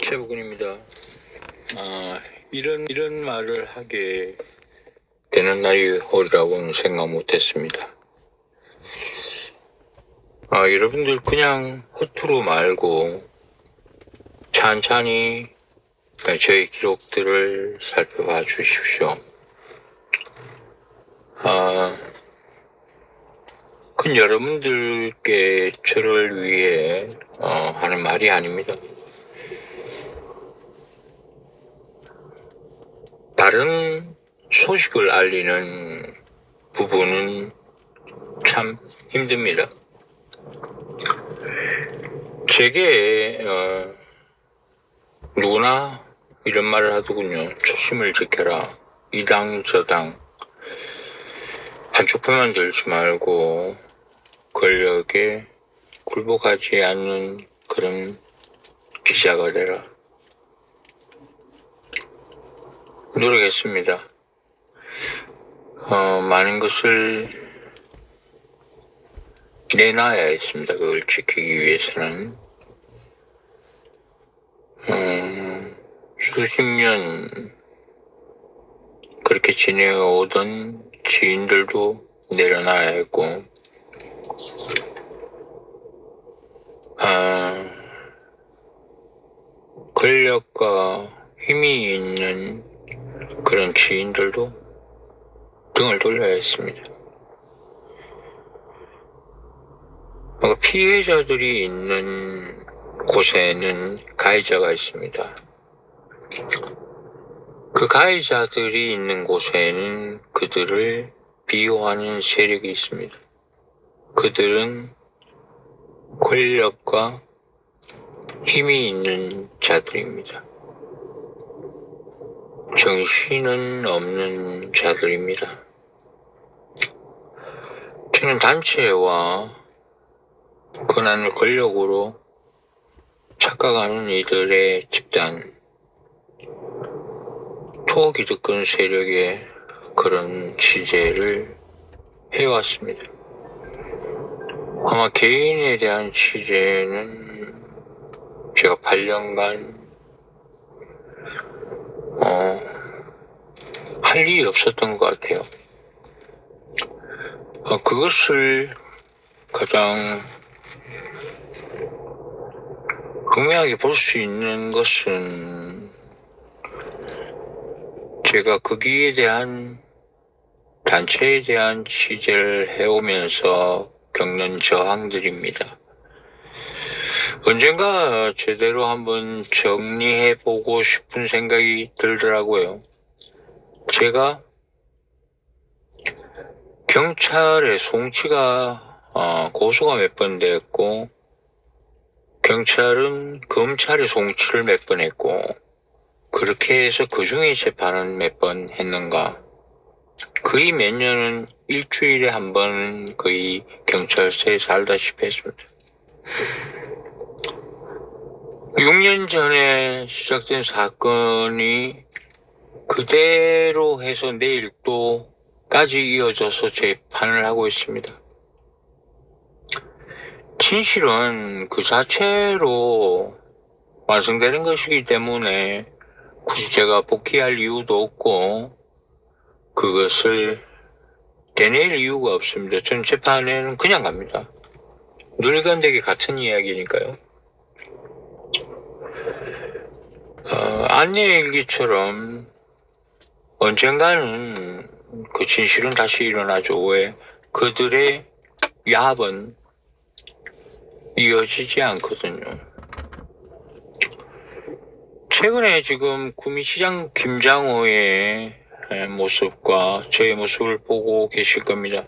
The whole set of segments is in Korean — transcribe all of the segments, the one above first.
최부근입니다. 이런 말을 하게 되는 날이 오리라고는 생각 못했습니다. 여러분들 그냥 허투루 말고 찬찬히 저의 기록들을 살펴봐 주십시오. 그건 여러분들께 저를 위해 하는 말이 아닙니다. 다른 소식을 알리는 부분은 참 힘듭니다. 제게 누구나 이런 말을 하더군요. 초심을 지켜라. 이당 저당 한쪽 편만 들지 말고 권력에 굴복하지 않는 그런 기자가 되라. 노력했습니다. 많은 것을 내놔야 했습니다. 그걸 지키기 위해서는. 수십 년 그렇게 지내오던 지인들도 내려놔야 했고, 권력과 힘이 있는 그런 지인들도 등을 돌려야 했습니다. 피해자들이 있는 곳에는 가해자가 있습니다. 그 가해자들이 있는 곳에는 그들을 비호하는 세력이 있습니다. 그들은 권력과 힘이 있는 자들입니다. 정신은 없는 자들입니다. 저는 단체와 권한을 권력으로 착각하는 이들의 집단, 초기득권 세력의 그런 취재를 해왔습니다. 아마 개인에 대한 취재는 제가 8년간 할 일이 없었던 것 같아요. 그것을 가장 분명하게 볼 수 있는 것은 제가 거기에 대한 단체에 대한 취재를 해오면서 겪는 저항들입니다. 언젠가 제대로 한번 정리해보고 싶은 생각이 들더라고요. 제가 경찰의 송치가 고소가 몇 번 됐고, 경찰은 검찰의 송치를 몇 번 했고, 그렇게 해서 그 중에 재판은 몇 번 했는가. 거의 몇 년은 일주일에 한 번은 거의 경찰서에 살다시피 했습니다. 6년 전에 시작된 사건이 그대로 해서 내일 또까지 이어져서 재판을 하고 있습니다. 진실은 그 자체로 완성되는 것이기 때문에 굳이 제가 복귀할 이유도 없고 그것을 되뇌일 이유가 없습니다. 전 재판에는 그냥 갑니다. 늘 같은 이야기니까요. 안내일기처럼 언젠가는 그 진실은 다시 일어나죠. 왜? 그들의 야합은 이어지지 않거든요. 최근에 지금 구미시장 김장호의 모습과 저의 모습을 보고 계실 겁니다.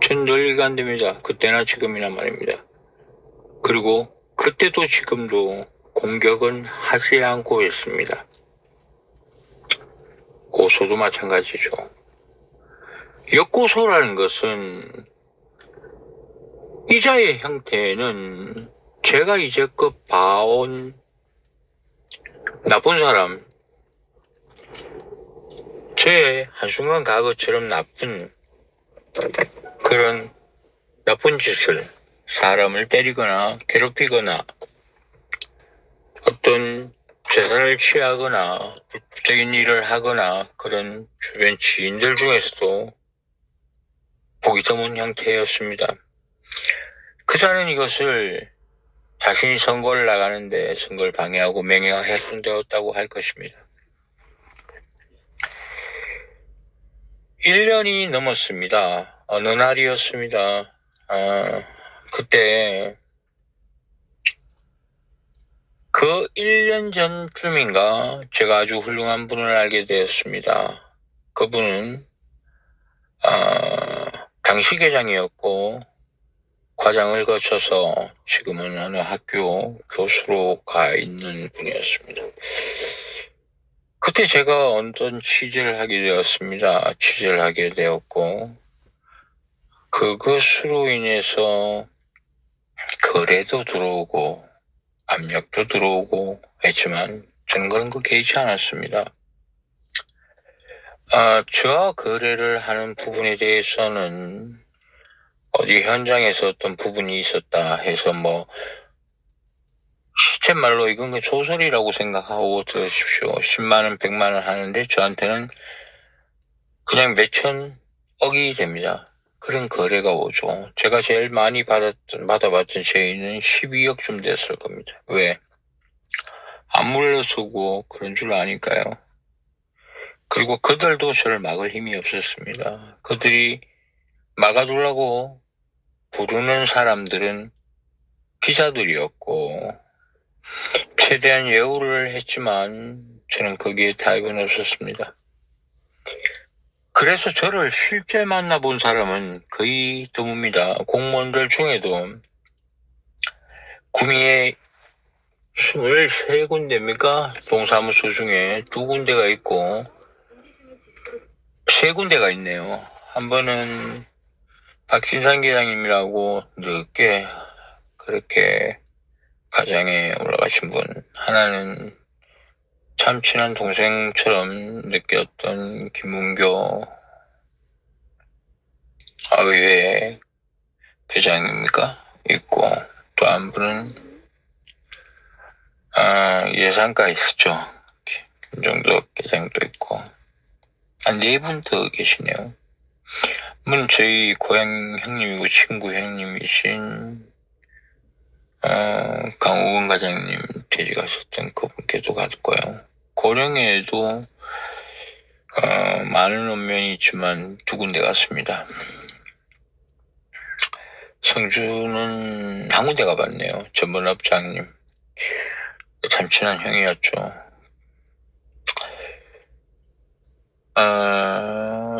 전 널리 안 됩니다. 그때나 지금이나 말입니다. 그리고 그때도 지금도 공격은 하지 않고 있습니다. 고소도 마찬가지죠. 역고소라는 것은 이자의 형태는 제가 이제껏 봐온 나쁜 사람, 저의 한순간 과거처럼 나쁜 그런 나쁜 짓을 사람을 때리거나 괴롭히거나 어떤 재산을 취하거나 불법적인 일을 하거나 그런 주변 지인들 중에서도 보기 드문 형태였습니다. 그자는 이것을 자신이 선거를 나가는데 선거를 방해하고 명예가 훼손되었다고 할 것입니다. 1년이 넘었습니다. 어느 날이었습니다. 그때 그 1년 전쯤인가 제가 아주 훌륭한 분을 알게 되었습니다. 그분은 당시 계장이었고 과장을 거쳐서 지금은 어느 학교 교수로 가 있는 분이었습니다. 그때 제가 어떤 취재를 하게 되었습니다. 취재를 하게 되었고 그것으로 인해서 거래도 들어오고 압력도 들어오고 했지만 저는 그런 거 개의치 않았습니다. 저와 거래를 하는 부분에 대해서는 어디 현장에서 어떤 부분이 있었다 해서 시체 말로 이건 그 소설이라고 생각하고 들으십시오. 10만원, 100만원 하는데 저한테는 그냥 몇천억이 됩니다. 그런 거래가 오죠. 제가 제일 많이 받아봤던 제의는 12억쯤 됐을 겁니다. 왜? 안 물러서고 그런 줄 아니까요. 그리고 그들도 저를 막을 힘이 없었습니다. 그들이 막아두려고 부르는 사람들은 기자들이었고 최대한 예우를 했지만 저는 거기에 타협은 없었습니다. 그래서 저를 실제 만나본 사람은 거의 드뭅니다. 공무원들 중에도 구미에 23군데입니까? 동사무소 중에 2군데가 있고 3군데가 있네요. 한 번은 박진상 계장님이라고 늦게 그렇게 가장에 올라가신 분, 하나는 참 친한 동생처럼 느꼈던 김문교 의회 계장입니까? 있고 또 한 분은 예산가 있었죠. 김정덕 계장도 있고 한 4분 더 계시네요. 문 저희 고향 형님이고 친구 형님이신 강우원 과장님 퇴직하셨던 그분께도 갔고요. 고령에도 많은 언면이 있지만 2군데 갔습니다. 성주는 한 군데 가봤네요. 전문업장님 참 친한 형이었죠.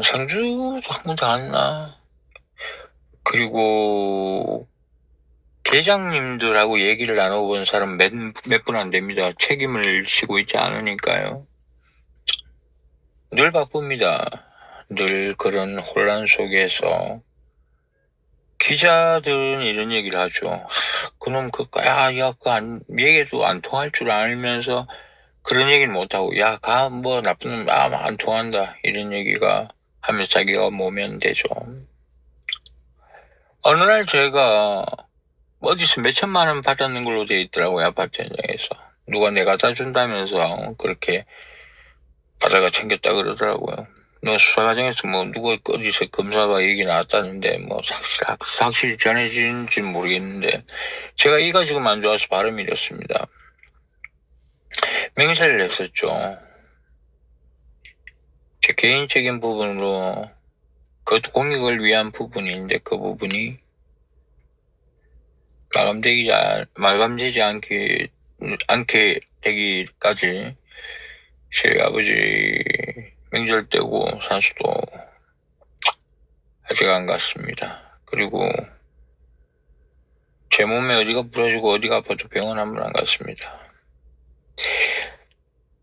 성주도 한 군데 갔나? 그리고 계장님들하고 얘기를 나눠본 사람 몇 분 안 됩니다. 책임을 지고 있지 않으니까요. 늘 바쁩니다. 늘 그런 혼란 속에서 기자들은 이런 얘기를 하죠. 그놈 얘기도 안 통할 줄 알면서 그런 얘기는 못하고 나쁜 놈 안 통한다 이런 얘기가 하면서 자기가 모면 되죠. 어느 날 제가 어디서 몇천만 원 받았는 걸로 돼 있더라고요. 아파트 현장에서 누가 내가 다 준다면서 그렇게 받아가 챙겼다 그러더라고요. 수사 과정에서 누가 어디서 검사가 얘기 나왔다는데 확실히 전해진지는 모르겠는데 제가 이가 지금 안 좋아서 발음이 이렇습니다. 맹세를 했었죠. 제 개인적인 부분으로 그것도 공익을 위한 부분인데 그 부분이 마감되지 않게 되기까지 저희 아버지 명절 때고 산수도 아직 안 갔습니다. 그리고 제 몸에 어디가 부러지고 어디가 아파도 병원 한 번 안 갔습니다.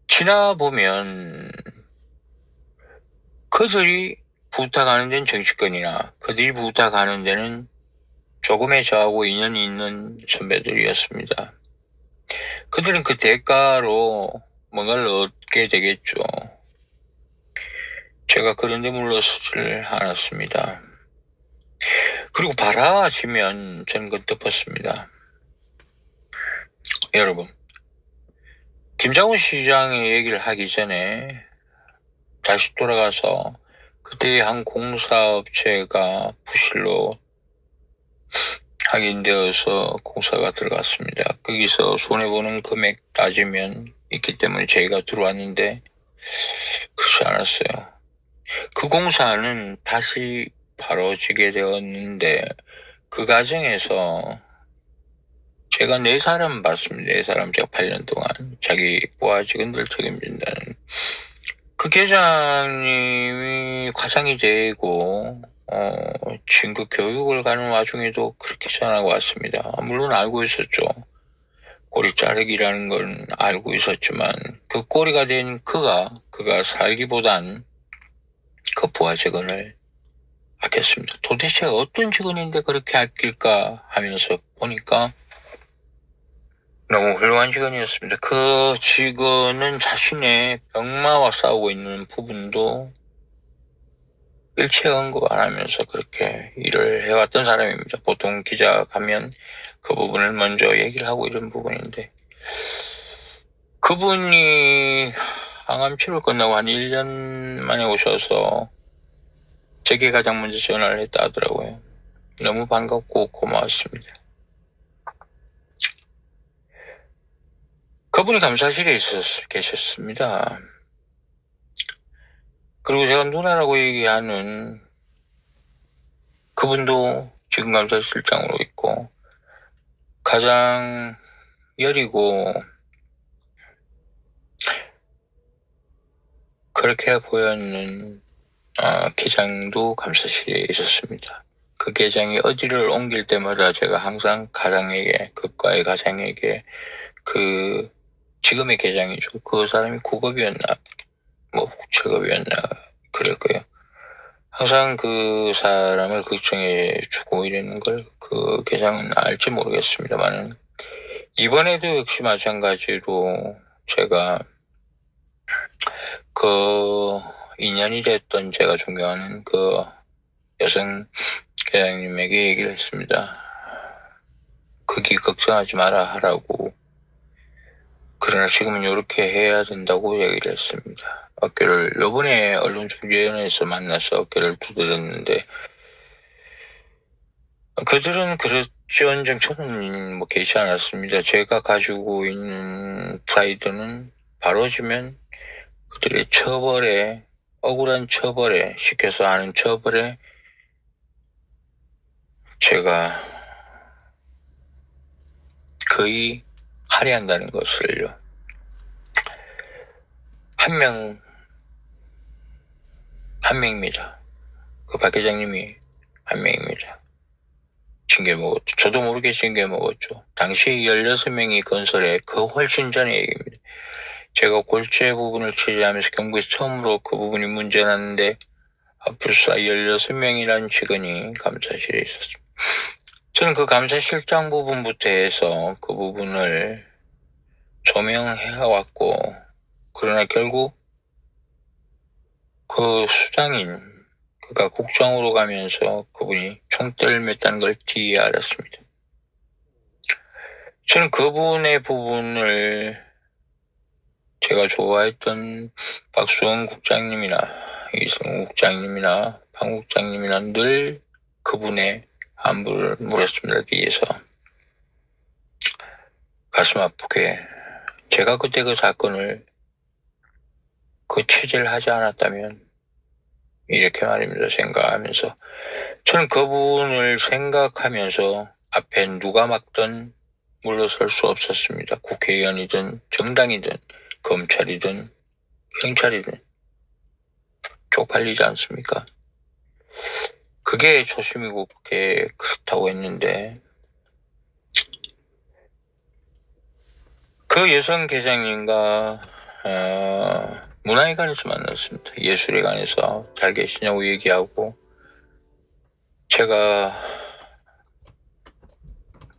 지나보면 그들이 부탁하는 데는 정치권이나 그들이 부탁하는 데는 조금의 저하고 인연이 있는 선배들이었습니다. 그들은 그 대가로 뭔가를 얻게 되겠죠. 제가 그런 데 물러서질 않았습니다. 그리고 바라지면 저는 그 덮었습니다. 여러분, 김장훈 시장의 얘기를 하기 전에 다시 돌아가서 그때 한 공사업체가 부실로 확인되어서 공사가 들어갔습니다. 거기서 손해보는 금액 따지면 있기 때문에 저희가 들어왔는데 그렇지 않았어요. 그 공사는 다시 벌어지게 되었는데 그 과정에서 제가 4사람 봤습니다. 4사람 제가 8년 동안 자기 부하 직원들 책임진다는 그 계장님이 과장이 되고 진급 교육을 가는 와중에도 그렇게 전화가 왔습니다. 물론 알고 있었죠. 꼬리 자르기라는 건 알고 있었지만 그 꼬리가 된 그가 살기보단 그 부하 직원을 아꼈습니다. 도대체 어떤 직원인데 그렇게 아낄까 하면서 보니까 너무 훌륭한 직원이었습니다. 그 직원은 자신의 병마와 싸우고 있는 부분도 일체 언급 안 하면서 그렇게 일을 해왔던 사람입니다. 보통 기자 가면 그 부분을 먼저 얘기를 하고 이런 부분인데 그분이 항암 치료 끝나고 한 1년 만에 오셔서 제게 가장 먼저 전화를 했다 하더라고요. 너무 반갑고 고마웠습니다. 그분이 감사실에 계셨습니다. 그리고 제가 누나라고 얘기하는 그분도 지금 감사실장으로 있고 가장 여리고 그렇게 보였는 계장도 감사실에 있었습니다. 그 계장이 어디를 옮길 때마다 제가 항상 가장에게 그과의 가장에게 그 지금의 계장이죠. 그 사람이 9급이었나 뭐 7급이었나 그럴 거예요. 항상 그 사람을 걱정해 주고 이러는 걸 그 계장은 알지 모르겠습니다만 이번에도 역시 마찬가지로 제가 그 인연이 됐던 제가 존경하는 그 여성 계장님에게 얘기를 했습니다. 거기 걱정하지 마라 하라고. 그러나 지금은 이렇게 해야 된다고 얘기를 했습니다. 어깨를 요번에 언론중재위원회에서 만나서 어깨를 두드렸는데 그들은 그럴지언정 저는 뭐 개의치 않았습니다. 제가 가지고 있는 프라이드는 바로지면 그들의 처벌에 억울한 처벌에 시켜서 하는 처벌에 제가 거의 할애한다는 것을요. 한 명입니다. 그 박 회장님이 한 명입니다. 징계 먹었죠. 저도 모르게 징계 먹었죠. 당시 16명이 건설에 그 훨씬 전의 얘기입니다. 제가 골재 부분을 취재하면서 경부에서 처음으로 그 부분이 문제 났는데 불사 16명이라는 직원이 감사실에 있었습니다. 저는 그 감사실장 부분부터 해서 그 부분을 조명해왔고 그러나 결국 그 수장인 그가 국장으로 가면서 그분이 총대를 맸다는 걸 뒤에 알았습니다. 저는 그분의 부분을 제가 좋아했던 박수원 국장님이나 이승우 국장님이나 방 국장님이나 늘 그분의 안부를 물었습니다. 뒤에서 가슴 아프게 제가 그때 그 사건을 그 취재를 하지 않았다면 이렇게 말입니다. 생각하면서 저는 그분을 생각하면서 앞에 누가 막든 물러설 수 없었습니다. 국회의원이든 정당이든 검찰이든 경찰이든 쪽팔리지 않습니까? 그게 초심이고 그게 그렇다고 했는데 그 여성 계장님과 문화회관에서 만났습니다. 예술회관에서 잘 계시냐고 얘기하고 제가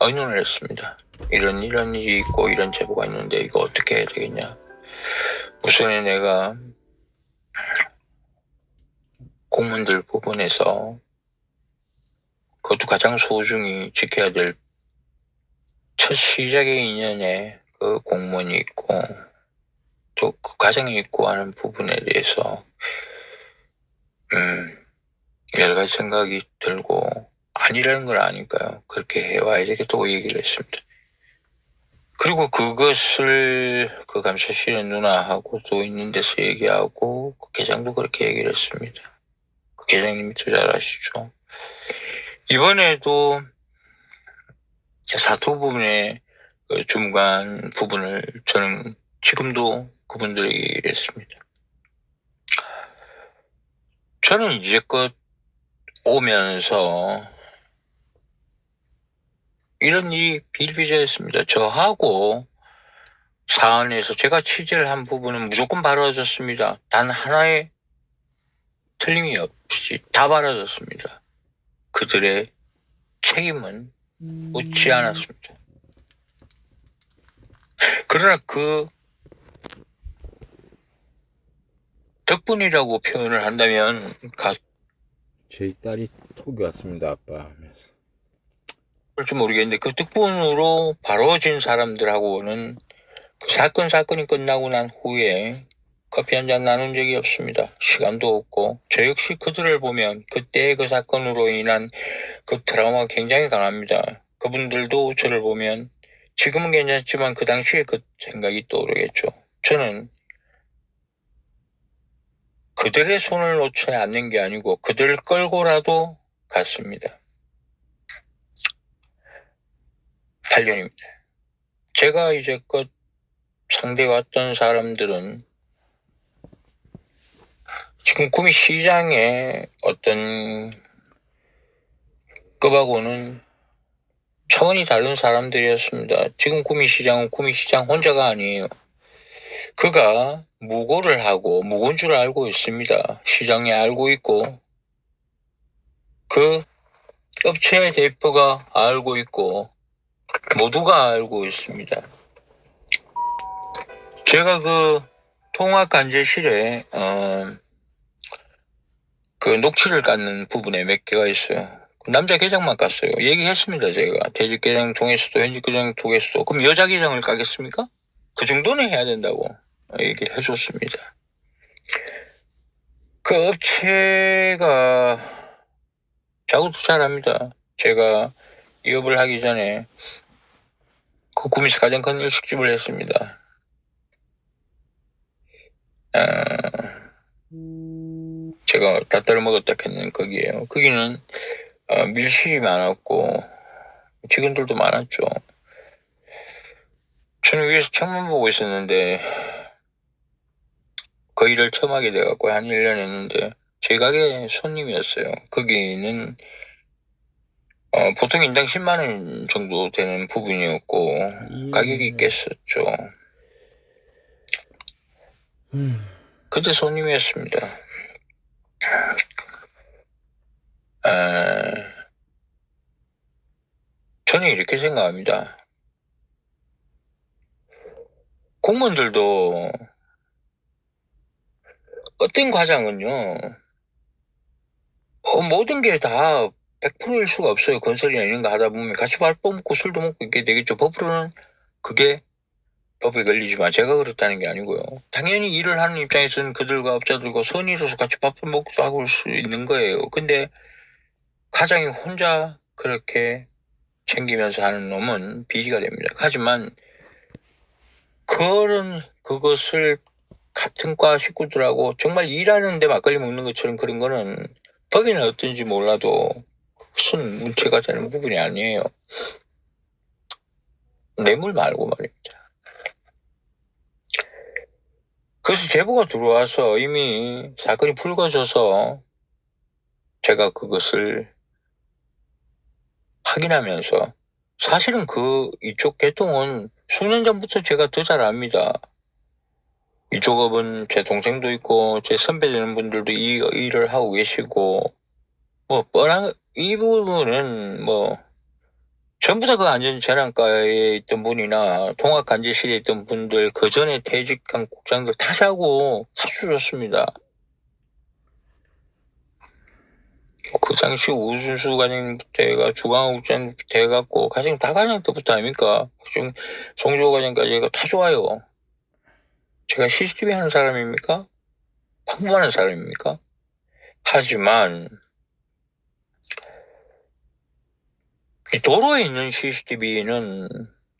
의논을 했습니다. 이런 일이 있고 이런 제보가 있는데 이거 어떻게 해야 되겠냐. 우선에 내가 공무원들 부분에서 그것도 가장 소중히 지켜야 될 첫 시작의 인연에 그 공무원이 있고 또 그 과정이 있고 하는 부분에 대해서 여러 가지 생각이 들고 아니라는 건 아니까요. 그렇게 해와야 되겠다고 얘기를 했습니다. 그리고 그것을 그 감사실의 누나하고 또 있는 데서 얘기하고 그 계장도 그렇게 얘기를 했습니다. 그 계장님이 더 잘 아시죠. 이번에도 사토 부분의 그 중간 부분을 저는 지금도 그분들에게 얘기를 했습니다. 저는 이제껏 오면서 이런 일이 비일비재했습니다. 저하고 사안에서 제가 취재를 한 부분은 무조건 바로졌습니다. 단 하나의 틀림이 없이 다 바로졌습니다. 그들의 책임은 묻지 않았습니다. 그러나 그 덕분이라고 표현을 한다면 저희 딸이 톡이 왔습니다, 아빠 하면서. 그럴지 모르겠는데 그 덕분으로 바로진 사람들하고는 그 사건이 끝나고 난 후에 커피 한잔 나눈 적이 없습니다. 시간도 없고 저 역시 그들을 보면 그때의 그 사건으로 인한 그 트라우마가 굉장히 강합니다. 그분들도 저를 보면 지금은 괜찮지만 그 당시에 그 생각이 떠오르겠죠. 저는 그들의 손을 놓지 않는 게 아니고 그들을 끌고라도 갔습니다. 8년입니다. 제가 이제껏 상대해왔던 사람들은 지금 구미시장의 어떤 급하고는 차원이 다른 사람들이었습니다. 지금 구미시장은 구미시장 혼자가 아니에요. 그가 무고를 하고 무고인 줄 알고 있습니다. 시장이 알고 있고 그 업체의 대표가 알고 있고 모두가 알고 있습니다. 제가 그 통합관제실에 그 녹취를 깎는 부분에 몇 개가 있어요. 남자 계장만 깠어요. 얘기했습니다. 제가 대직 계장 통해서도 현직 계장 통해서도 그럼 여자 계장을 까겠습니까? 그 정도는 해야 된다고 얘기를 해줬습니다. 그 업체가 작업도 잘합니다. 제가 이업을 하기 전에 그 구미시 가장 큰 일식집을 했습니다. 제가 닷다를 먹었다 했는 거기에요. 거기는 밀실이 많았고 직원들도 많았죠. 저는 위에서 창문 보고 있었는데 그 일을 처음 하게 돼갖고 한 1년 했는데 제 가게 손님이었어요. 거기는 보통 인당 10만 원 정도 되는 부분이었고 가격이 깼었죠. 그때 손님이었습니다. 저는 이렇게 생각합니다. 공무원들도 어떤 과장은요, 모든 게 다 100%일 수가 없어요. 건설이나 이런 거 하다 보면 같이 밥 먹고 술도 먹고 있게 되겠죠. 법으로는 그게 법에 걸리지만 제가 그렇다는 게 아니고요. 당연히 일을 하는 입장에서는 그들과 업자들과 선의로서 같이 밥도 먹고 하고 수 있는 거예요. 근데 과장이 혼자 그렇게 챙기면서 하는 놈은 비리가 됩니다. 하지만 그것을 같은 과 식구들하고 정말 일하는데 막걸리 먹는 것처럼 그런 거는 법에는 어떤지 몰라도 무슨 문제가 되는 부분이 아니에요. 뇌물 말고 말입니다. 그래서 제보가 들어와서 이미 사건이 불거져서 제가 그것을 확인하면서 사실은 이쪽 계통은 수년 전부터 제가 더 잘 압니다. 이쪽 업은 제 동생도 있고 제 선배 되는 분들도 이 일을 하고 계시고 이 부분은 전부 다 그 안전재난과에 있던 분이나 통합관제실에 있던 분들 그 전에 퇴직한 국장들 다시하고 사주셨습니다. 그 당시 우준수 과장부터 해가 주광호 국장부터 해갖고 과장 다 과장 때부터 아닙니까? 지금 송조 과장까지 해가 다 좋아요. 제가 CCTV 하는 사람입니까? 방문하는 사람입니까? 하지만 이 도로에 있는 CCTV는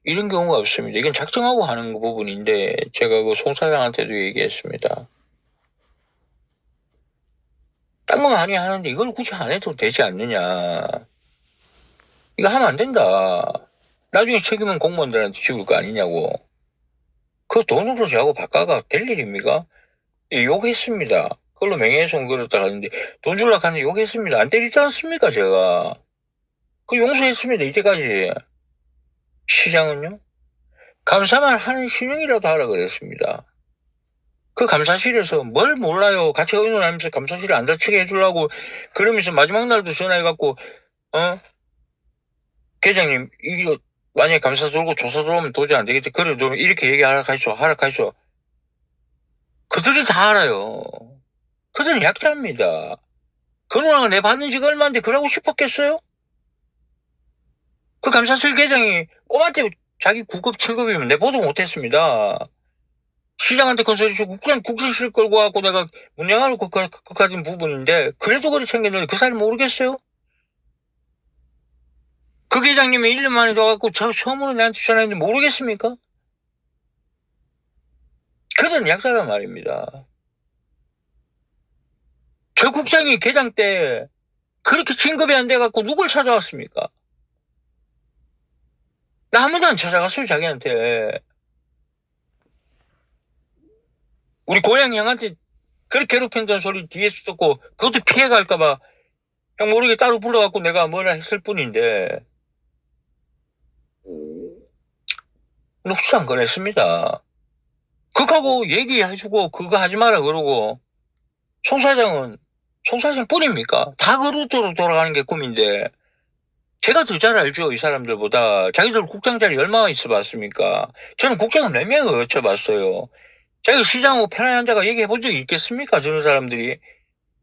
이런 경우가 없습니다. 이건 작정하고 하는 부분인데 제가 그 송 사장한테도 얘기했습니다. 딴 거 많이 하는데 이걸 굳이 안 해도 되지 않느냐. 이거 하면 안 된다. 나중에 책임은 공무원들한테 지울 거 아니냐고. 그 돈으로 저하고 바꿔가 될 일입니까? 욕했습니다. 그걸로 명예훼손 걸었다 하는데 돈 줄라 하는데 욕했습니다. 안 때리지 않습니까 제가. 그 용서했습니다 이때까지. 시장은요? 감사만 하는 신용이라도 하라 그랬습니다. 그 감사실에서 뭘 몰라요. 같이 의논하면서 감사실에 안 다치게 해주려고 그러면서 마지막 날도 전화해갖고 계장님 이거 만약에 감사 들고 조사 들어오면 도저히 안 되겠다. 그래도 이렇게 얘기하라 가시죠. 하라 가시죠. 그들이 다 알아요. 그들은 약자입니다. 그 누나가 내 받는 지가 얼마인데 그러고 싶었겠어요? 그 감사실 계장이 꼬마한테 자기 9급 7급이면 내 보도 못했습니다. 시장한테 건설이 주고 국정실 끌고 와갖고 내가 문양하고 그까진 부분인데 그래도 그리 챙겼는데 그 사람이 모르겠어요? 그 계장님이 1년 만에 와갖고 처음으로 나한테 전화했는데 모르겠습니까? 그들은 약자란 말입니다. 저 국장이 계장 때 그렇게 진급이 안 돼갖고 누굴 찾아왔습니까? 나 한 번도 안 찾아갔어요 자기한테. 우리 고향 형한테 그렇게 괴롭힌다는 소리 뒤에서 듣고 그것도 피해갈까봐 형 모르게 따로 불러갖고 내가 뭐라 했을 뿐인데 녹취 안 꺼냈습니다. 그거하고 얘기해주고 그거 하지 마라 그러고 송 사장 뿐입니까? 다 그 루트로 돌아가는 게 꿈인데 제가 더 잘 알죠 이 사람들보다. 자기들 국장 자리 얼마나 있어봤습니까? 저는 국장은 4명을 여쭤봤어요. 자기 시장하고 편안한 앉아가 얘기해본 적이 있겠습니까? 저런 사람들이.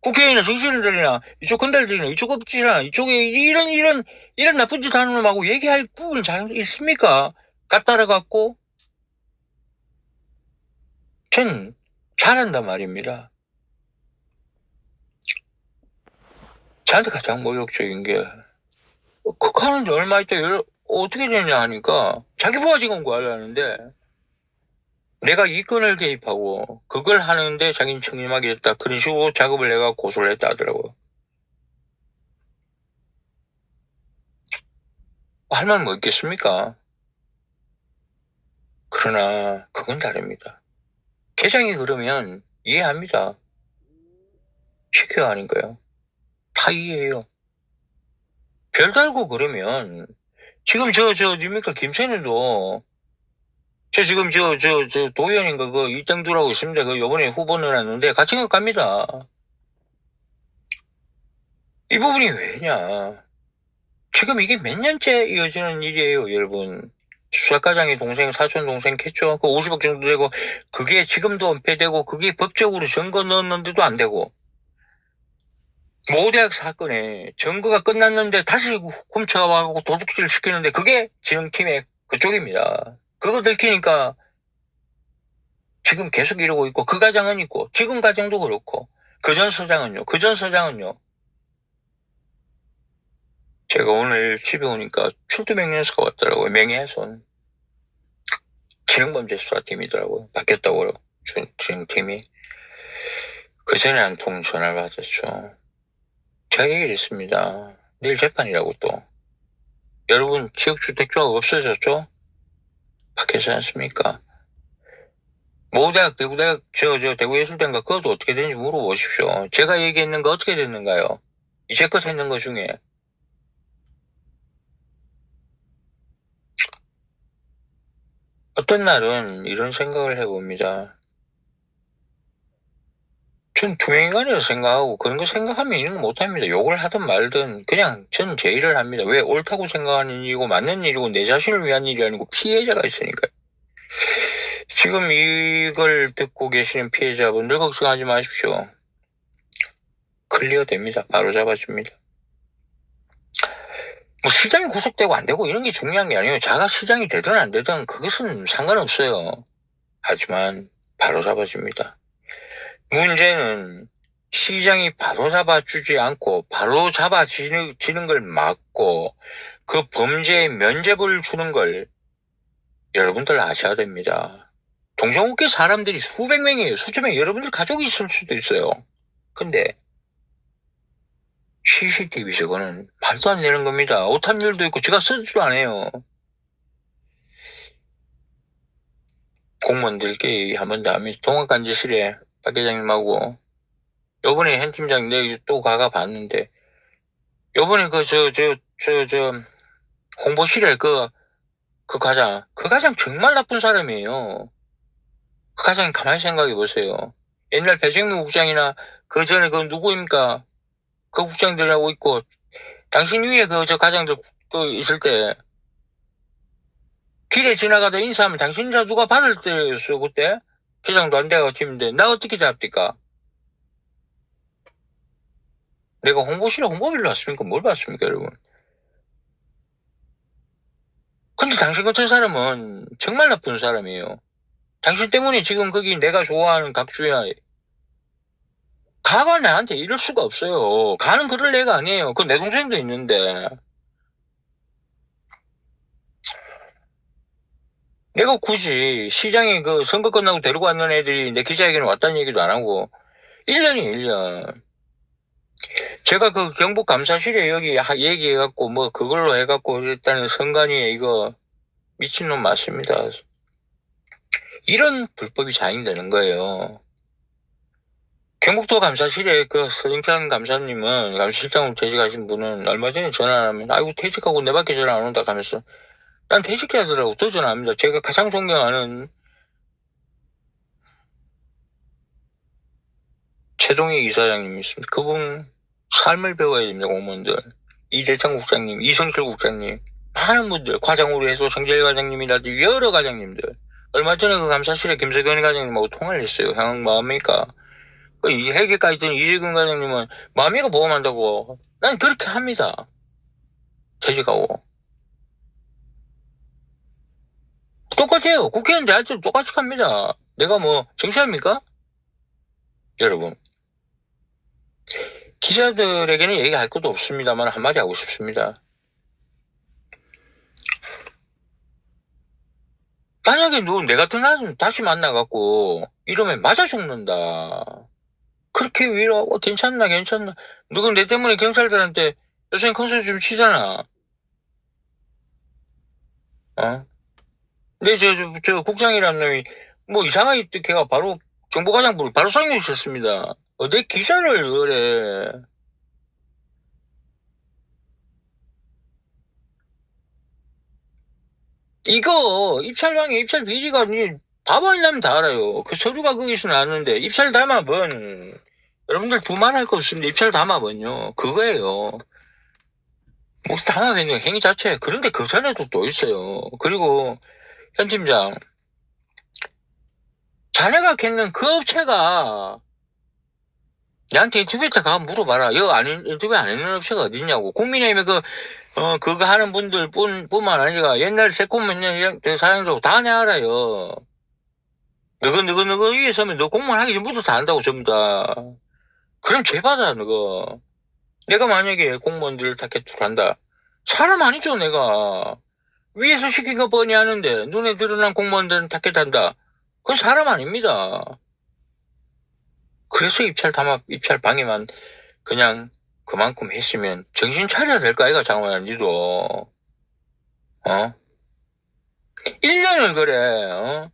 국회의원이나 정치인들이나 이쪽 건달들이나 이쪽 업체나 이쪽에 이런 나쁜 짓 하는 놈하고 얘기할 부분이 잘 있습니까? 갖다라갖고 전 잘한단 말입니다. 저한테 가장 모욕적인 게 극하는데 얼마 있다 어떻게 되냐 하니까 자기 부하직 온 거 알았는데 내가 이 건을 개입하고 그걸 하는데 자기는 책임하게 됐다. 그런 식으로 작업을 내가 고소를 했다 하더라고요. 할 말 뭐 있겠습니까? 그러나 그건 다릅니다. 계장이 그러면 이해합니다. 시켜야 하는 거예요. 다 이해해요. 별 달고 그러면 지금 뭡니까 김천희도 지금 도의원인가 그 입장두라고 있습니다. 그 요번에 후보 넣어놨는데 같이 갑니다. 이 부분이 왜냐. 지금 이게 몇 년째 이어지는 일이에요, 여러분. 수사과장의 동생, 사촌 동생 했죠. 그 50억 정도 되고, 그게 지금도 은폐되고, 그게 법적으로 증거 넣었는데도 안 되고, 모대학 사건에 증거가 끝났는데 다시 훔쳐가고 도둑질 시키는데, 그게 진흥팀의 그쪽입니다. 그거 들키니까 지금 계속 이러고 있고, 그 과장은 있고, 지금 과장도 그렇고, 그 전 서장은요. 제가 오늘 집에 오니까 출두명령서가 왔더라고요. 명예훼손. 진흥범죄수사팀이더라고요. 바뀌었다고요. 진흥팀이. 그 전에 한 통 전화를 받았죠. 제가 얘기를 했습니다. 내일 재판이라고 또. 여러분 지역주택조합 없어졌죠? 바뀌지 않습니까? 모대학, 대구대학, 대구예술대인가 그것도 어떻게 되는지 물어보십시오. 제가 얘기했는 거 어떻게 됐는가요? 이제껏 했는 거 중에. 어떤 날은 이런 생각을 해봅니다. 전 투명인간이라고 생각하고 그런 거 생각하면 이런 거 못합니다. 욕을 하든 말든 그냥 전 제 일을 합니다. 왜 옳다고 생각하는 일이고 맞는 일이고 내 자신을 위한 일이 아니고 피해자가 있으니까요. 지금 이걸 듣고 계시는 피해자분들 걱정하지 마십시오. 클리어 됩니다. 바로 잡아줍니다. 뭐 시장이 구속되고 안 되고 이런 게 중요한 게 아니에요. 자가 시장이 되든 안 되든 그것은 상관없어요. 하지만 바로 잡아집니다. 문제는 시장이 바로 잡아주지 않고 바로 잡아지는 걸 막고 그 범죄에 면죄부를 주는 걸 여러분들 아셔야 됩니다. 동종업계 사람들이 수백 명이에요. 수천 명. 여러분들 가족이 있을 수도 있어요. 근데 CCTV 저거는 말도 안 되는 겁니다. 오탄율도 있고 제가 쓰지도 않아요. 공무원들끼리 한 번 더 하면 동학간제실에 박 회장님하고 요번에 현 팀장 내가 또 가가 봤는데 요번에 홍보실에 그 과장 정말 나쁜 사람이에요. 그 과장 가만히 생각해 보세요. 옛날 배정민 국장이나 그 전에 그 누구입니까? 그 국장들하고 있고 당신 위에 저 과장들 있을 때 길에 지나가다 인사하면 당신 인사 누가 받을 때였어 그때? 기장도 안 돼가 팀인데 나 어떻게 잡니까? 내가 홍보실에 홍보비를 왔습니까? 뭘 봤습니까 여러분? 근데 당신 같은 사람은 정말 나쁜 사람이에요. 당신 때문에 지금 거기 내가 좋아하는 각주야 가가 나한테 이럴 수가 없어요. 가는 그럴 애가 아니에요. 그 내 동생도 있는데 내가 굳이 시장에 그 선거 끝나고 데리고 왔는 애들이 내 기자회견에 왔다는 얘기도 안 하고 1년이 1년 제가 그 경북감사실에 여기 얘기해갖고 뭐 그걸로 해갖고 일단은 선관위에 이거 미친놈 맞습니다. 이런 불법이 자행되는 거예요. 경북도 감사실에 그 서정찬 감사님은 감사실장으로 퇴직하신 분은 얼마 전에 전화하면 아이고 퇴직하고 내 밖에 전화 안 온다 하면서 난 퇴직자들하고 또 전화합니다. 제가 가장 존경하는 최동희 이사장님이 있습니다. 그분 삶을 배워야 됩니다. 공무원들. 이대창 국장님, 이성철 국장님, 많은 분들, 과장으로 해서 정재일 과장님이라든지 여러 과장님들. 얼마 전에 그 감사실에 김석현 과장님하고 통화를 했어요. 형 마음이니까. 이 회계과 있던 이재근 과장님은 마음이가 보험한다고. 난 그렇게 합니다. 퇴직하고. 똑같이 해요. 국회의원 대할 때 똑같이 합니다. 내가 뭐 정치합니까? 여러분. 기자들에게는 얘기할 것도 없습니다만 한마디 하고 싶습니다. 만약에 내 같은 사람 다시 만나갖고 이러면 맞아 죽는다. 그렇게 위로하고 괜찮나 누군 내 때문에 경찰들한테 요새 컨셉 좀 치잖아. 근데 저 국장이라는 놈이 뭐 이상하게 걔가 바로 정보과장부를 바로 상륙했습니다. 내 기자를 그래. 이거 입찰방에 입찰 비리가 답안이라면 다 알아요. 그 서류가 거기서 나왔는데 입찰 담합은 여러분들 두말할 거 없습니다. 입찰 담합은요 그거예요. 뭐 담합했는 행위 자체. 그런데 그 전에도 또 있어요. 그리고 현 팀장 자네가 겠는 그 업체가 나한테 인터뷰에 가 물어봐라. 인터뷰 안 했는 업체가 어딨냐고. 국민의힘에 그거 하는 분들 뿐만 아니라 옛날 새콤몇 사장도 다 내 알아요. 너거 위에 서면 너 공무원 하기 전부터 다 안다고 전부 다. 그럼 죄받아 너거. 내가 만약에 공무원들을 타겟으로 한다. 사람 아니죠 내가. 위에서 시킨 거 뻔히 하는데 눈에 드러난 공무원들은 타겟한다. 그건 사람 아닙니다. 그래서 입찰 방해만 그냥 그만큼 했으면 정신 차려야 될 거 아이가 장관아 니도. 1년을 그래.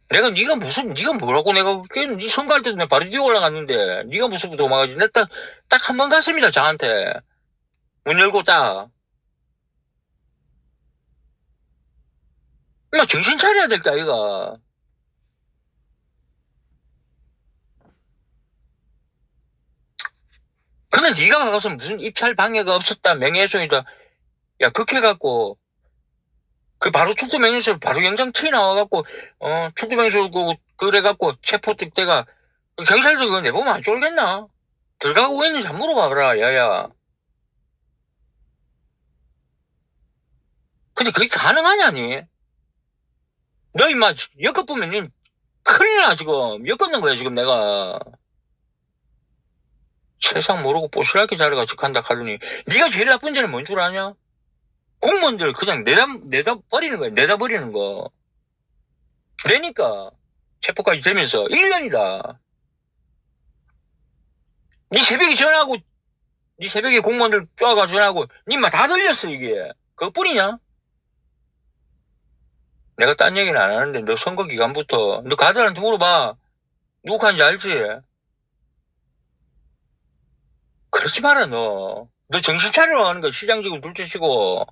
네가 뭐라고 내가 네 선거할 때도 내가 바로 뛰어 올라갔는데 네가 무슨 도망가지. 내가 딱 한 번 갔습니다 저한테. 문 열고 딱. 정신 차려야 될 거 아이가. 근데 네가 가서 무슨 입찰 방해가 없었다 명예훼손이다. 야 극해갖고 그 바로 축구명예훼손 바로 영장 튀 나와갖고 축구명예훼손 그래갖고 체포특대가 경찰도 그거 내보면 안 쫄겠나? 들어가고 왜 있는지 한번 물어봐라 야야. 근데 그게 가능하냐니? 너 임마 여껏 보면 큰일 나, 지금. 엮었는 거야, 지금 내가. 세상 모르고 뽀시락게 자려가지고 간다 하더니, 네가 제일 나쁜 점은 뭔 줄 아냐? 공무원들 그냥 내다 버리는 거야. 내다 버리는 거. 내니까 체포까지 되면서 1년이다. 네 새벽에 전화하고, 네 새벽에 공무원들 쫙가 전화하고, 니마 다 들렸어, 이게. 그것뿐이냐? 내가 딴 얘기는 안 하는데, 너 선거 기간부터, 너 가들한테 물어봐. 누구 한지 알지? 그러지 마라, 너. 너 정신 차리러 가는 거야, 시장직은 둘째치고.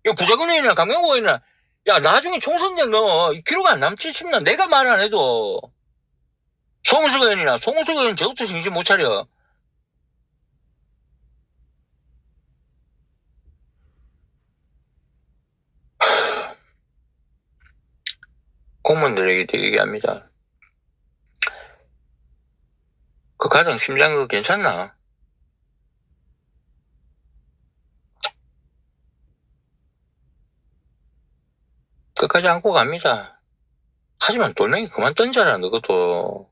야, 구자근원이나 강명호이나, 야, 나중에 총선 때 너, 기록 안 남지 싶나? 내가 말 안 해도. 송은석 의원이나, 송은석 의원 저것도 정신 못 차려. 공무원들에게 얘기합니다. 그 가정 심장 그거 괜찮나? 끝까지 안고 갑니다. 하지만 돌멩이 그만 던져라, 너것도.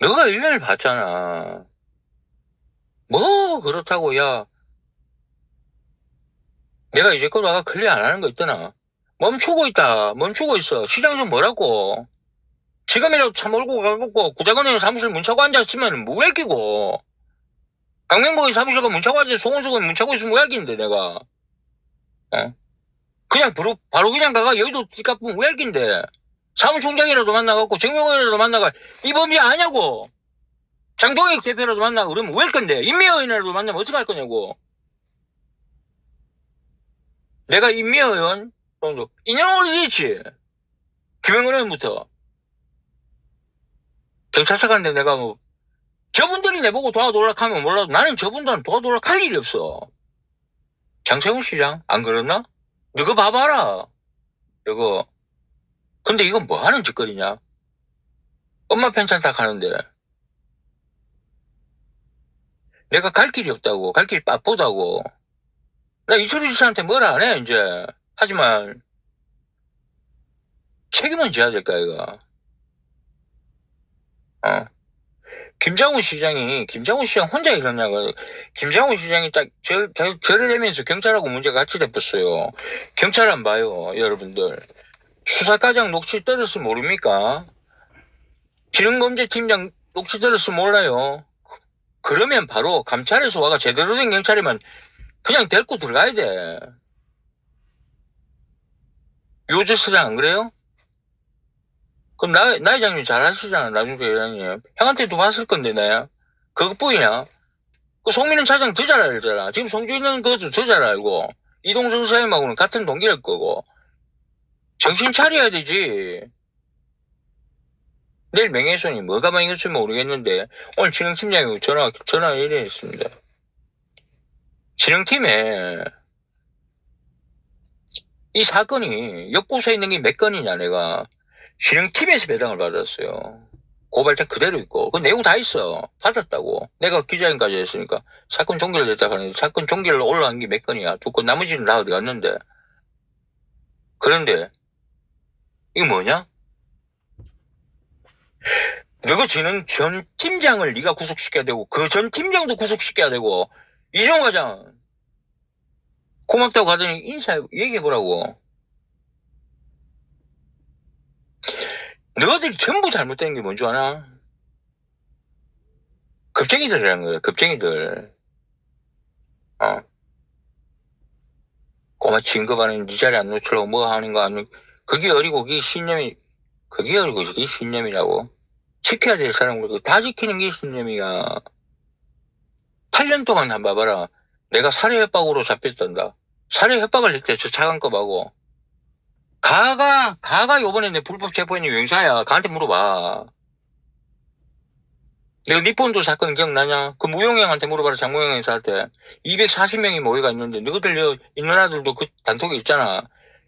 너가 1년을 봤잖아. 뭐, 그렇다고, 야. 내가 이제껏 와가 클리어 안 하는 거 있더나. 멈추고 있다. 멈추고 있어. 시장 좀 뭐라고. 지금이라도 차 몰고 가고, 구자건에 사무실 문 차고 앉았으면 뭐야 끼고. 강명국의 사무실가 문 차고 앉아 송은석은 문 차고 있으면 뭐야 끼는데, 내가. 어? 그냥 바로 그냥 가가 여의도 띠까뿐 뭐야 끼인데. 사무총장이라도 만나갖고, 정명원이라도 만나가, 이 범죄 아냐고. 장동익 대표라도 만나고 그러면 왜 할 건데? 임미애원이라도 만나면 어떡할 거냐고. 내가 임미애원 정도 인연 올리지. 김영건 의원부터. 경찰서 갔는데 내가 뭐 저분들이 내보고 도와달라 하면 몰라도 나는 저분들은 도와달라 할 일이 없어. 장세훈 시장 안 그랬나? 너거 봐봐라. 이거. 근데 이건 뭐 하는 짓거리냐? 엄마 편찬 딱 하는데 내가 갈 길이 없다고, 갈 길이 빡보다고. 나 이철우 지사한테 뭐라 안 해, 이제. 하지만 책임은 져야 될까, 이거. 김장훈 시장 혼자 이러냐고. 김장훈 시장이 딱 절여되면서 경찰하고 문제가 같이 됐었어요. 경찰 안 봐요, 여러분들. 수사과장 녹취 떨었으면 모릅니까? 지능범죄팀장 녹취 떨었으면 몰라요. 그러면 바로 감찰에서 와가 제대로 된 경찰이면 그냥 데리고 들어가야 돼. 요저스장 안 그래요? 그럼 나 회장님 잘 하시잖아, 나중에 회장님. 형한테도 봤을 건데, 내가. 그것뿐이야. 그 송민은 차장 더 잘 알잖아. 지금 송주인은 그것도 더 잘 알고. 이동성 사장님하고는 같은 동기일 거고. 정신 차려야 되지. 내일 명예훼손이 뭐가 명예훼손이 모르겠는데, 오늘 진흥팀장이 전화 일했습니다. 진흥팀에, 이 사건이, 엮고서 있는 게 몇 건이냐, 내가. 진흥팀에서 배당을 받았어요. 고발장 그대로 있고, 그 내용 다 있어. 받았다고. 내가 기자인까지 했으니까. 사건 종결됐다 하는데, 사건 종결로 올라간 게 몇 건이야. 2건, 나머지는 다 어디 갔는데. 그런데, 이거 뭐냐? 너가 지는 전 팀장을 네가 구속시켜야 되고, 그 전 팀장도 구속시켜야 되고, 이종 과장, 고맙다고 하더니 얘기해보라고. 너희들이 전부 잘못된 게 뭔지 아나? 겁쟁이들이라는 거야, 겁쟁이들. 꼬마 진급하는 네 자리 안 놓치려고 뭐 하는 거 아니, 그게 어리고 그게 신념이, 그게 어리고 그게 신념이라고. 지켜야 될 사람을 다 지키는 게 신념이야. 8년 동안 한번 봐봐라. 내가 살해 협박으로 잡혔단다. 살해 협박을 했대, 저 차관급하고. 가가 요번에 내 불법 체포인이 용사야. 가한테 물어봐. 내가 니폰도 사건 기억나냐? 그 무용형한테 물어봐라, 장무용 형사한테. 240명이 모여가 있는데, 너희들 있는 아들도 그 단톡에 있잖아.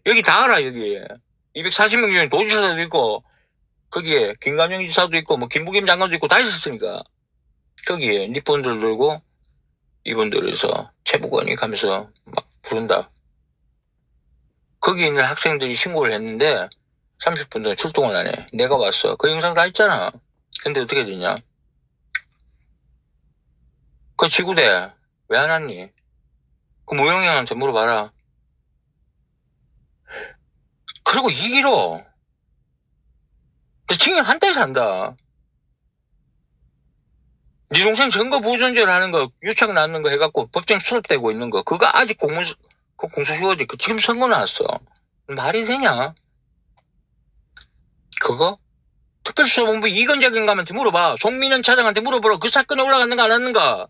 여기 다 알아, 여기. 240명 중에 도지사도 있고, 거기에 김관영 지사도 있고, 뭐 김부겸 장관도 있고 다 있었으니까. 거기에 니폰들 들고, 이분들에서 체포권이 가면서 막 부른다. 거기 있는 학생들이 신고를 했는데, 30분 동안 출동을 안 해. 내가 왔어. 그 영상 다 있잖아. 근데 어떻게 됐냐? 그 지구대 왜 안 왔니? 그 모영이 형한테 물어봐라. 그리고 이기로 너 징역 한 달 산다. 네 동생 증거 보존죄를 하는 거, 유착 낳는 거 해갖고 법정 수립되고 있는 거, 그거 아직 공소시효지. 지금 선고 나왔어. 말이 되냐? 그거? 특별수사본부 이건자경감한테 물어봐. 송민현 차장한테 물어보라. 그 사건에 올라갔는가 안 왔는가?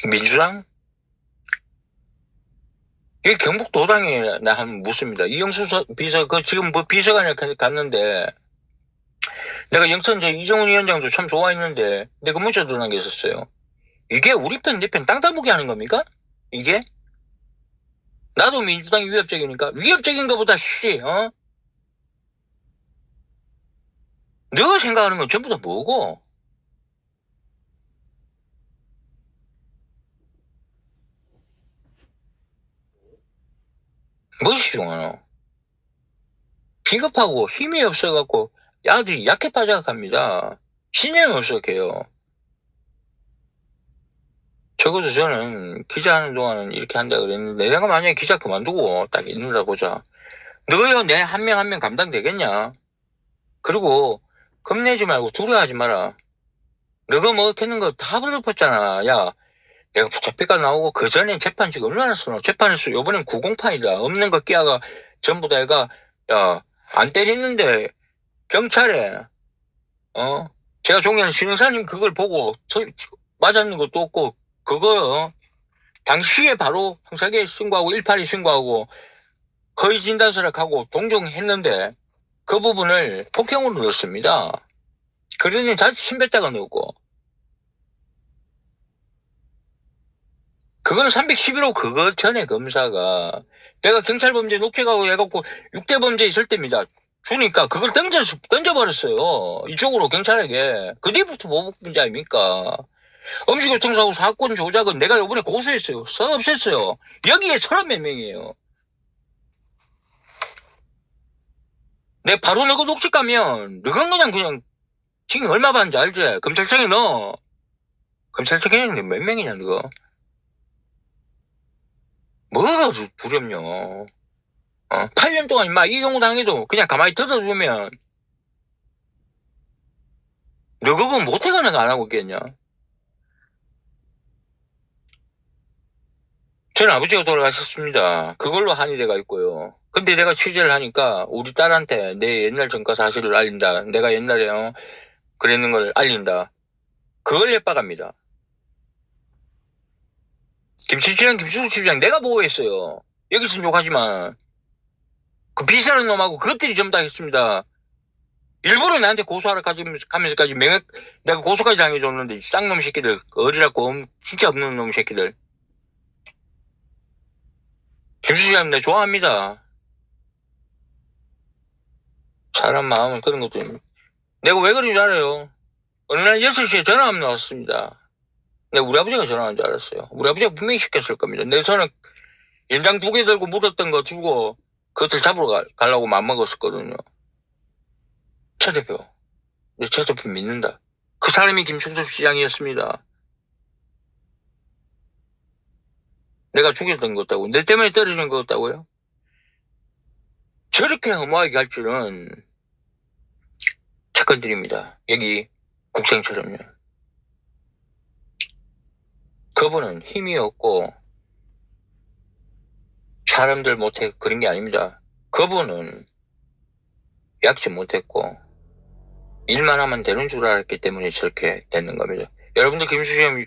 민주당? 이게 경북도당에 나 한번 묻습니다. 이영수 비서, 지금 뭐 비서관에 갔는데, 내가 영선 이정훈 위원장도 참 좋아했는데, 내가 문자도 남겼었어요. 이게 우리 편, 내 편 땅 따보기 하는 겁니까? 이게? 나도 민주당이 위협적이니까? 위협적인 것보다, 너가 생각하는 건 전부 다 뭐고? 무엇이 중요하노? 비겁하고 힘이 없어갖고 야들이 약해 빠져갑니다. 신념이 없어게요. 적어도 저는 기자하는 동안은 이렇게 한다 그랬는데 내가 만약에 기자 그만두고 딱 있는다 보자. 너요 내 한 명 한 명 감당되겠냐? 그리고 겁내지 말고 두려워하지 마라. 너가 뭐 했는 거 다 불러봤잖아. 야, 내가 부착비가 나오고 그 전에 재판 지금 얼마나 쓰노? 재판에서 요번엔 908이다. 없는 거 끼야가 전부 다 애가 야, 안 때리는데 경찰에 제가 존경하는 신영사님 그걸 보고 맞았는 것도 없고 그거 당시에 바로 형사계에 신고하고 182 신고하고 거의 진단서락하고 동정했는데 그 부분을 폭행으로 넣었습니다. 그러니 자칫 신배자가 넣고 그거는 311호 그거 전에 검사가 내가 경찰범죄 녹취하고 해갖고 6대 범죄 있을 때입니다. 주니까 그걸 던져버렸어요. 이쪽으로 경찰에게. 그 뒤부터 보복범죄 아닙니까? 음식교통사고 사건 조작은 내가 이번에 고소했어요. 써 없앴어요. 여기에 30몇 명이에요. 내 바로 너가 녹취 가면 너건 그냥 지금 얼마 받는지 알지? 검찰청에 넣어. 검찰청에 몇 명이냐 너가? 뭐가 두렵냐? 8년 동안 임마 이 경우 당해도 그냥 가만히 들어주면 너 그거 못해가는 안 하고 있겠냐? 저는 아버지가 돌아가셨습니다. 그걸로 한이 돼가 있고요. 근데 내가 취재를 하니까 우리 딸한테 내 옛날 전과 사실을 알린다. 내가 옛날에 그랬는 걸 알린다. 그걸 예뻐갑니다. 김치찌랑 김수수치장 내가 보호했어요. 여기서 욕하지만 그 비싼 놈하고 그것들이 전부 다 했습니다. 일부러 나한테 고소하러 가면서까지 내가 고소까지 당해줬는데 쌍놈 새끼들 어리라고 진짜 없는 놈 새끼들. 김수지님 내 좋아합니다. 사람 마음은 그런 것도 내가 왜 그런지 알아요. 어느 날 6시에 전화 한번 왔습니다. 내가 우리 아버지가 전화한 줄 알았어요. 우리 아버지가 분명히 시켰을 겁니다. 내 손에 연장 2개 들고 묻었던 거 주고 그것을 잡으러 가려고 맘먹었었거든요. 최 대표. 내 최 대표 믿는다. 그 사람이 김충섭 시장이었습니다. 내가 죽였던 것 같다고. 내 때문에 떨어진 것 같다고요? 저렇게 허무하게 할 줄은 채권드립니다. 여기 국생처럼요. 그분은 힘이 없고 사람들 못해 그런 게 아닙니다. 그분은 약지 못했고 일만 하면 되는 줄 알았기 때문에 저렇게 되는 겁니다. 여러분들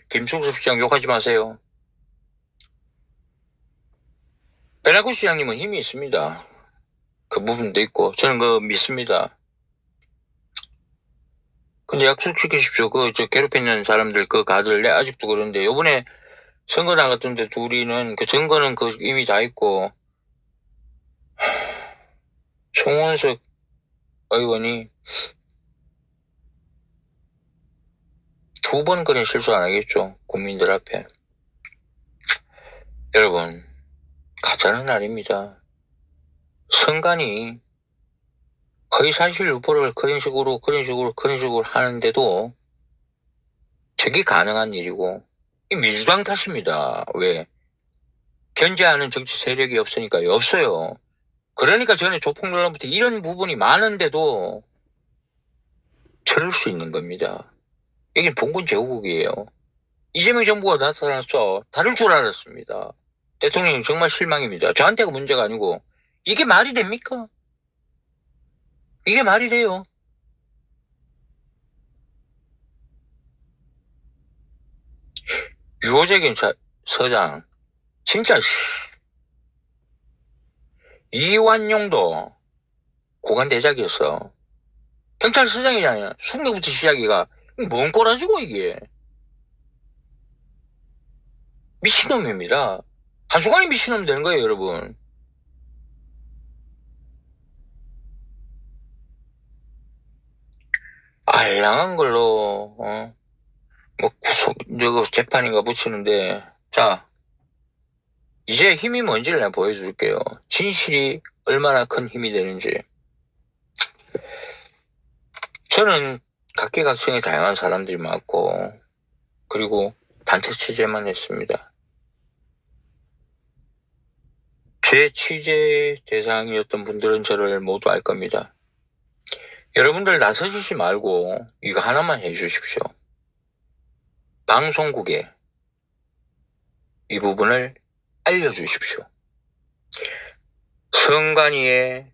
김충섭 시장 욕하지 마세요. 베라코 시장님은 힘이 있습니다. 그 부분도 있고 저는 그거 믿습니다. 근데 약속시키십시오. 저 괴롭히는 사람들 그 가들 내 아직도 그런데 요번에 선거 나갔던데 둘이는 그 증거는 이미 다 있고 송원석 의원이 2번 그런 실수 안 하겠죠. 국민들 앞에. 여러분, 가짜는 아닙니다. 선관위 허위사실 유포를 그런 식으로 하는데도 저게 가능한 일이고, 이 민주당 탓입니다. 왜? 견제하는 정치 세력이 없으니까요. 없어요. 그러니까 전에 조폭 논란부터 이런 부분이 많은데도 저럴 수 있는 겁니다. 여긴 봉건 제국이에요. 이재명 정부가 나타나서 다를 줄 알았습니다. 대통령 정말 실망입니다. 저한테가 문제가 아니고 이게 말이 됩니까? 이게 말이 돼요? 유호재 경찰서장 진짜 이완용도 고관대작이었어. 경찰서장이잖아요. 숙명부터 시작이가 뭔 꼬라지고 이게. 미친놈입니다. 한순간에 미친놈 되는 거예요, 여러분. 알량한 걸로 뭐 저거 재판인가 붙이는데, 자, 이제 힘이 뭔지를 내가 보여줄게요. 진실이 얼마나 큰 힘이 되는지. 저는 각계각층의 다양한 사람들이 많고, 그리고 단체 취재만 했습니다. 제 취재 대상이었던 분들은 저를 모두 알 겁니다. 여러분들 나서주지 말고 이거 하나만 해주십시오. 방송국에 이 부분을 알려주십시오. 선관위의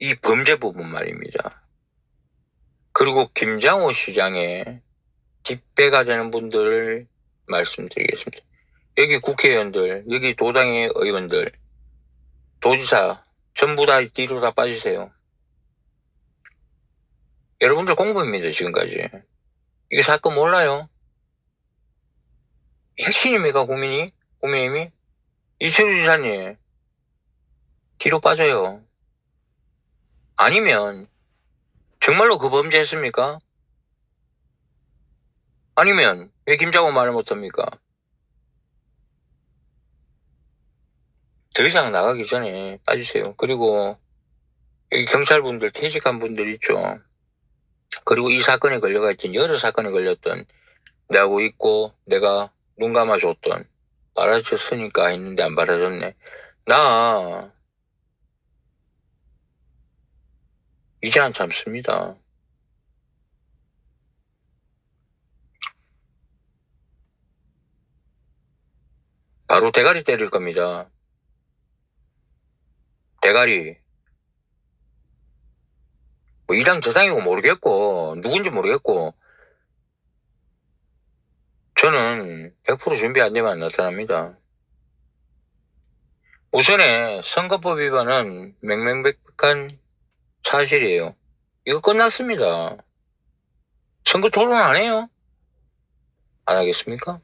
이 범죄 부분 말입니다. 그리고 김장호 시장의 뒷배가 되는 분들을 말씀드리겠습니다. 여기 국회의원들, 여기 도당의 의원들, 도지사 전부 다 뒤로 다 빠지세요. 여러분들 공부입니다, 지금까지. 이게 사건 몰라요? 핵심입니까, 국민의힘이? 이철우 지사님, 뒤로 빠져요. 아니면, 정말로 그 범죄 했습니까? 아니면, 왜 김장호 말을 못합니까? 더 이상 나가기 전에 빠지세요. 그리고, 여기 경찰분들, 퇴직한 분들 있죠. 그리고 이 사건에 걸려가 있던, 여러 사건에 걸렸던, 내하고 있고, 내가 눈 감아줬던, 빨아줬으니까 했는데 안 빨아줬네. 나, 이제 안 참습니다. 바로 대가리 때릴 겁니다. 대가리. 뭐 이당 저당이고 모르겠고, 누군지 모르겠고, 저는 100% 준비 안 되면 안 나타납니다. 우선에 선거법 위반은 맹맹백백한 사실이에요. 이거 끝났습니다. 선거 토론 안 해요? 안 하겠습니까?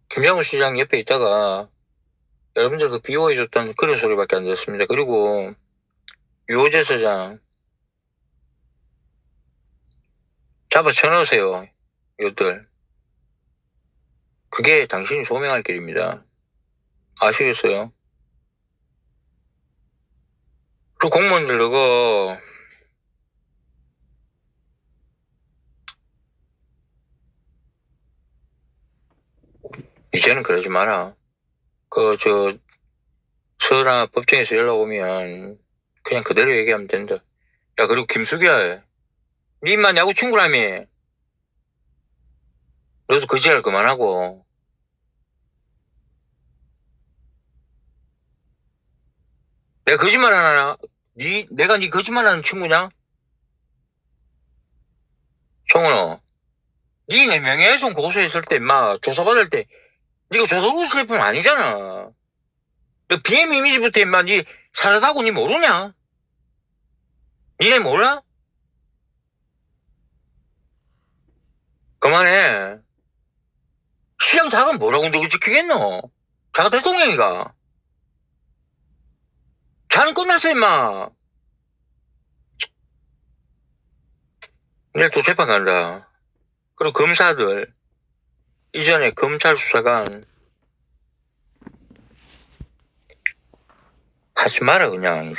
김장우 시장 옆에 있다가 여러분들 그 비호해줬던 그런 소리밖에 안 들었습니다. 그리고 유호재 서장 잡아 쳐넣으세요. 이것들. 그게 당신이 소명할 길입니다. 아시겠어요? 그 공무원들 그거 이제는 그러지 마라. 서나 법정에서 연락 오면 그냥 그대로 얘기하면 된다. 야, 그리고 김수결, 니 인마 야구 친구라며. 너도 거짓말 그만하고. 내가 거짓말 하나, 내가 니 거짓말하는 친구냐? 성훈아, 니 내 명예훼손 고소했을 때, 인마 조사받을 때, 니가 조사국 슬픔 아니잖아. 너 BM 이미지부터 인마 니 살아다고 니 모르냐? 니네 몰라? 그만해. 시장 자금 뭐라고 누구 지키겠노? 자가 대통령이가. 자는 끝났어, 임마. 내일 또 재판 간다. 그리고 검사들, 이전에 검찰 수사관 하지 마라 그냥.